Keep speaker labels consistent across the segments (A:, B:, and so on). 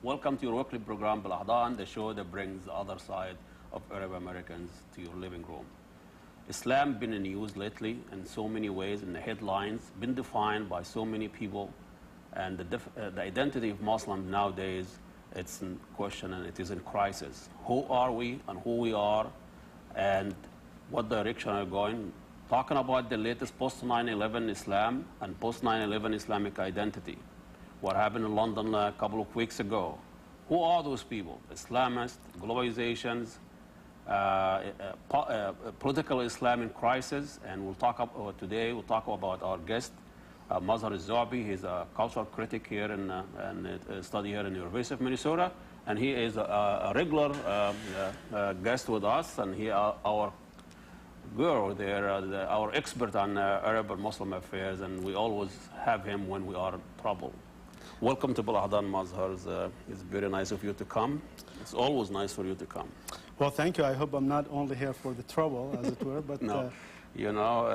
A: Welcome to your weekly program, BelAhdan, the show that brings the other side of Arab Americans to your living room. Islam been in news lately in so many ways, in the headlines, been defined by so many people, and the identity of Muslims nowadays, it's in question and it is in crisis. Who are we and who we are, and what direction are we going? Talking about the latest post-9/11 Islam and post-9/11 Islamic identity. What happened in London a couple of weeks ago. Who are those people? Islamists, globalizations, political Islam in crisis, and today we'll talk about our guest, Mazher. He's a cultural critic here and study here in the University of Minnesota, and he is a regular guest with us, and he our guru there, our expert on Arab and Muslim affairs, and we always have him when we are in trouble. Welcome to BelAhdan, Mazher. It's very nice of you to come. It's always nice for you to come.
B: Well, thank you. I hope I'm not only here for the trouble, as it were, but...
A: No, you know,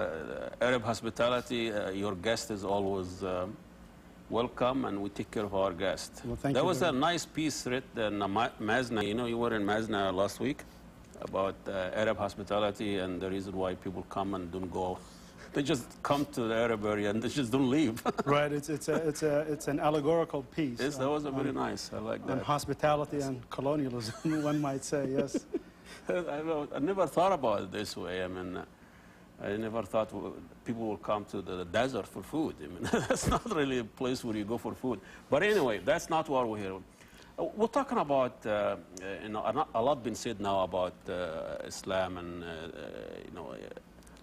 A: Arab hospitality, your guest is always welcome, and we take care of our guest.
B: Well, thank
A: there
B: you
A: was a nice piece written in Mazna. You know, you were in Mazna last week about Arab hospitality and the reason why people come and don't go. They just come to the Arab area and they just don't leave.
B: Right, it's an allegorical piece.
A: Yes, that was very nice. I like that.
B: On hospitality and colonialism, one might say, yes.
A: I never thought about it this way. I mean, I never thought people will come to the desert for food. I mean, that's not really a place where you go for food. But anyway, that's not why we're here. We're talking about, you know, a lot been said now about Islam and, you know,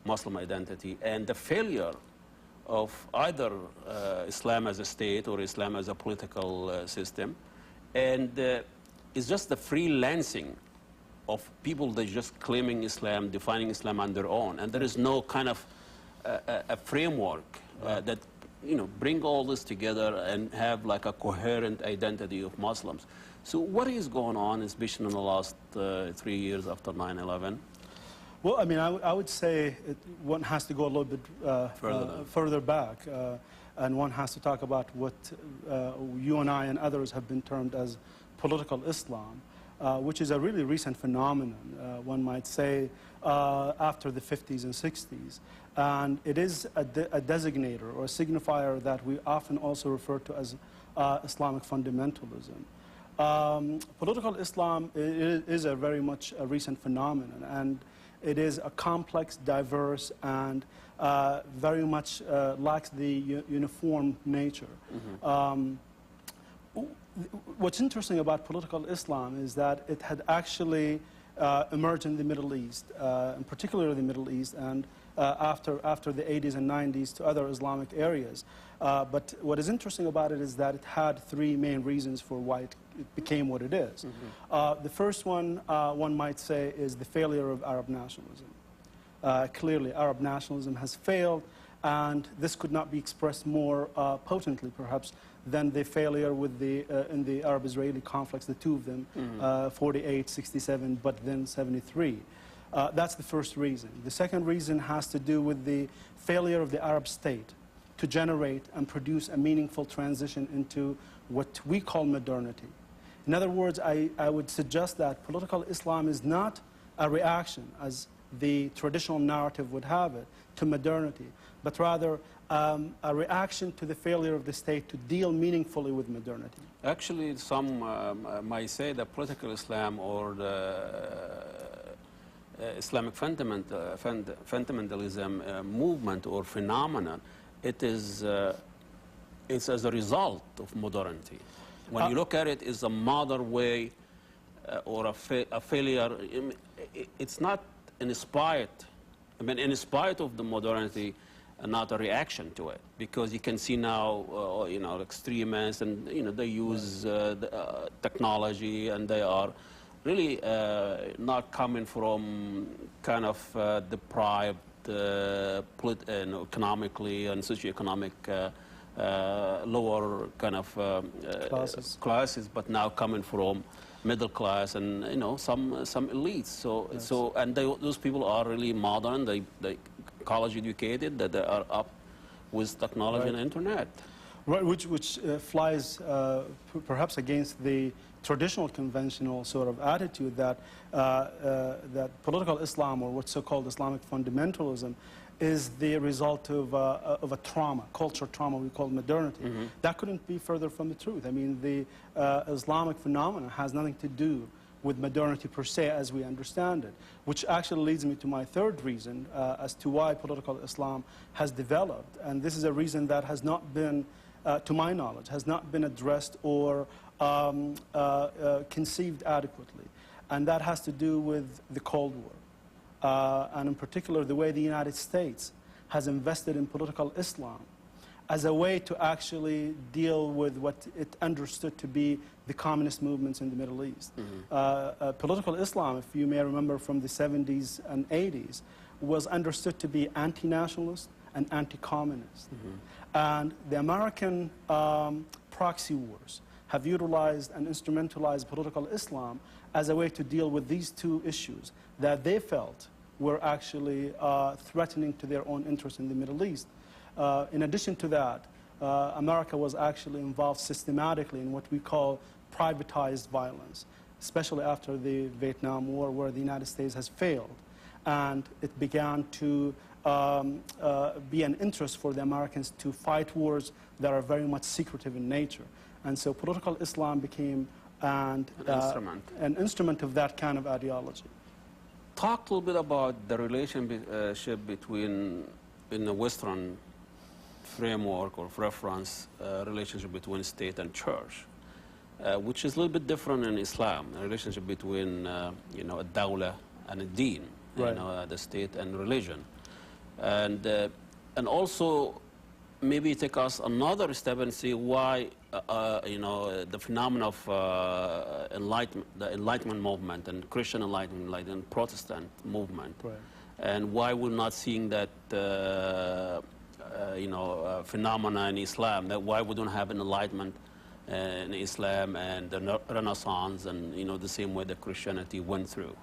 A: Muslim identity and the failure of either Islam as a state or Islam as a political system. And it's just the freelancing of people that just claiming Islam, defining Islam on their own. And there is no kind of a framework that, you know, bring all this together and have like a coherent identity of Muslims. So what is going on, especially in the last 3 years after 9/11?
B: Well, I mean, I would say one has to go a little bit further back, and one has to talk about what you and I and others have been termed as political Islam, which is a really recent phenomenon, one might say, after the 50s and 60s. And it is a designator or a signifier that we often also refer to as Islamic fundamentalism. Political Islam is a very much a recent phenomenon, and it is a complex, diverse, and very much lacks the uniform nature. Mm-hmm. What's interesting about political Islam is that it had actually emerged in the Middle East, in particular the Middle East, and after the 80s and 90s to other Islamic areas. But what is interesting about it is that it had three main reasons for why it became what it is. Mm-hmm. The first one, one might say, is the failure of Arab nationalism. Clearly, Arab nationalism has failed, and this could not be expressed more potently, perhaps, than the failure with in the Arab-Israeli conflicts, the two of them, mm-hmm. 48, 67, but then 73. That's the first reason. The second reason has to do with the failure of the Arab state to generate and produce a meaningful transition into what we call modernity. In other words, I would suggest that political Islam is not a reaction, as the traditional narrative would have it, to modernity, but rather a reaction to the failure of the state to deal meaningfully with modernity.
A: Actually, some might say that political Islam or the Islamic fundamentalism movement or phenomenon, it's as a result of modernity. When you look at it, it's a modern way or a failure. It's not inspired. I mean, in spite of the modernity, not a reaction to it, because you can see now, you know, extremists, and you know, they use technology, and they are really not coming from kind of deprived, economically and socioeconomic lower kind of classes, but now coming from middle class and, you know, some elites. So yes. And those people are really modern. They college educated, that they are up with technology and internet.
B: Right, which flies perhaps against the traditional conventional sort of attitude that that political Islam, or what's so-called Islamic fundamentalism, is the result of a trauma, culture trauma we call modernity.
A: Mm-hmm.
B: That couldn't be further from the truth. I mean, the Islamic phenomenon has nothing to do with modernity per se as we understand it, which actually leads me to my third reason as to why political Islam has developed. And this is a reason that has not been, to my knowledge, has not been addressed or conceived adequately. And that has to do with the Cold War. And in particular, the way the United States has invested in political Islam as a way to actually deal with what it understood to be the communist movements in the Middle East. Mm-hmm. Political Islam, if you may remember from the 70s and 80s, was understood to be anti-nationalist and anti-communist. Mm-hmm. And the American proxy wars have utilized and instrumentalized political Islam as a way to deal with these two issues that they felt were actually threatening to their own interests in the Middle East. In addition to that, America was actually involved systematically in what we call privatized violence, especially after the Vietnam War, where the United States has failed. And it began to be an interest for the Americans to fight wars that are very much secretive in nature. And so political Islam became an instrument of that kind of ideology.
A: Talk a little bit about the relationship between, in the Western framework or reference, relationship between state and church, which is a little bit different in Islam, a relationship between, you know, a dawla and a deen, right. You know, the state and religion. And also, maybe take us another step and see why, you know, the phenomenon of the Enlightenment movement and Christian Enlightenment and Protestant movement, right. And why we're not seeing that, you know, phenomena in Islam, that why we don't have an Enlightenment in Islam and the Renaissance and, you know, the same way that Christianity went through.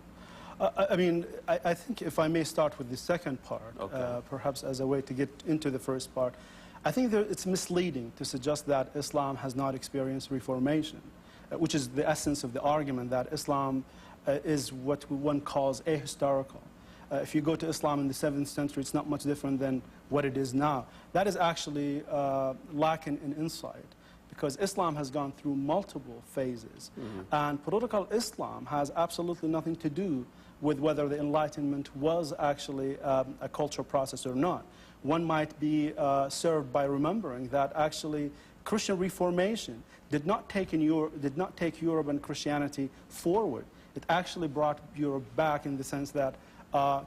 B: I mean, I think if I may start with the second part,
A: okay.
B: Perhaps as a way to get into the first part, I think it's misleading to suggest that Islam has not experienced reformation, which is the essence of the argument that Islam is what one calls ahistorical. If you go to Islam in the 7th century, it's not much different than what it is now. That is actually lacking in insight, because Islam has gone through multiple phases. Mm-hmm. And political Islam has absolutely nothing to do with whether the Enlightenment was actually a cultural process or not. One might be served by remembering that actually Christian Reformation did not take Europe and Christianity forward. It actually brought Europe back in the sense that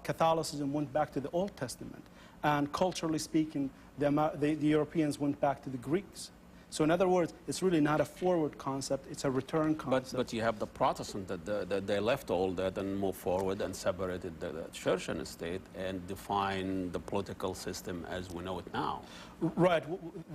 B: Catholicism went back to the Old Testament, and culturally speaking, the Europeans went back to the Greeks. So in other words, it's really not a forward concept, it's a return concept.
A: But you have the Protestant that they left all that and moved forward and separated the church and the state and defined the political system as we know it now.
B: Right.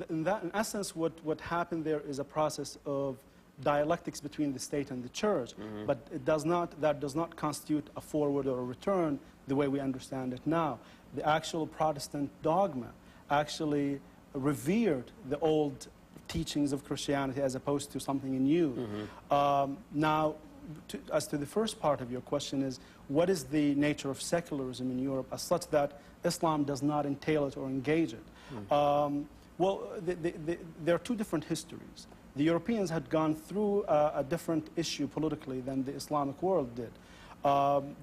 B: In essence, what happened there is a process of dialectics between the state and the church, mm-hmm. But that does not constitute a forward or a return the way we understand it now. The actual Protestant dogma actually revered the old teachings of Christianity as opposed to something new. Mm-hmm. Now, as to the first part of your question is, what is the nature of secularism in Europe as such that Islam does not entail it or engage it? Mm-hmm. Well, there are two different histories. The Europeans had gone through a different issue politically than the Islamic world did.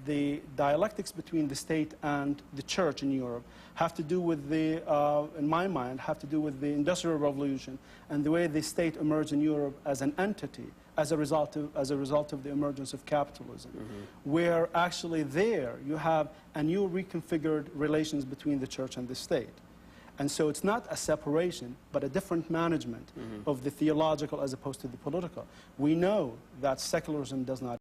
B: The dialectics between the state and the church in Europe have to do with in my mind, have to do with the Industrial Revolution and the way the state emerged in Europe as an entity as a result of the emergence of capitalism, mm-hmm. Where actually there you have a new reconfigured relations between the church and the state. And so it's not a separation, but a different management, mm-hmm. of the theological as opposed to the political. We know that secularism does not